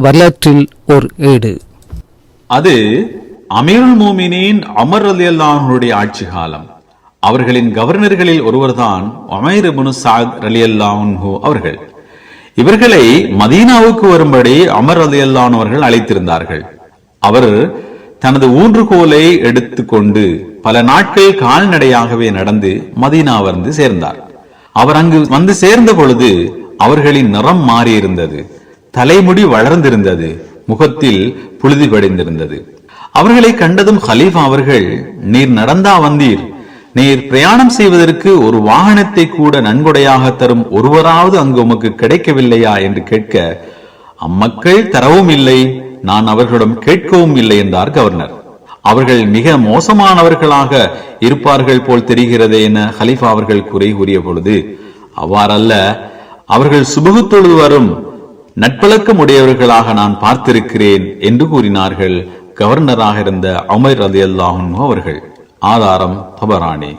வரலாற்றில் ஓர் ஏடு. அது அமீருல் மோமினின் உமர் ரலியல்லாஹு அன்ஹுடைய ஆட்சி காலம். அவர்களின் கவர்னர்களில் ஒருவர்தான் உமைர் இப்னு சஅத் ரலியல்லாஹு அன்ஹு அவர்கள். இவர்களை மதீனாவுக்கு வரும்படி உமர் ரலியல்லாஹு அன்ஹு அவர்கள் அழைத்திருந்தார்கள். அவர் தனது ஊன்றுகோலை எடுத்துக்கொண்டு பல நாட்கள் கால்நடையாகவே நடந்து மதீனா வந்து சேர்ந்தார். அவர் அங்கு வந்து சேர்ந்த பொழுது அவர்களின் நிறம் மாறியிருந்தது, தலைமுடி வளர்ந்திருந்தது, முகத்தில் புழுதி படிந்திருந்தது. அவர்களை கண்டதும் ஹலீஃபா அவர்கள், நீர் நடந்தா வந்தீர், நீர் பிரயாணம் செய்வதற்கு ஒரு வாகனத்தை கூட நன்கொடையாக தரும் ஒருவராவது அங்கு உமக்கு கிடைக்கவில்லையா என்று கேட்க, அம்மக்கள் தரவும் இல்லை, நான் அவர்களிடம் கேட்கவும் இல்லை என்றார் கவர்னர். அவர்கள் மிக மோசமானவர்களாக இருப்பார்கள் போல் தெரிகிறதே என ஹலீஃபா அவர்கள் குறை கூறிய பொழுது, அவ்வாறல்ல, அவர்கள் சுபகு தொழுது வரும் நட்பழக்கம் உடையவர்களாக நான் பார்த்திருக்கிறேன் என்று கூறினார்கள் கவர்னராக இருந்த உமைர் ரலியல்லாஹு அன்ஹு அவர்கள். ஆதாரம் தபரானி.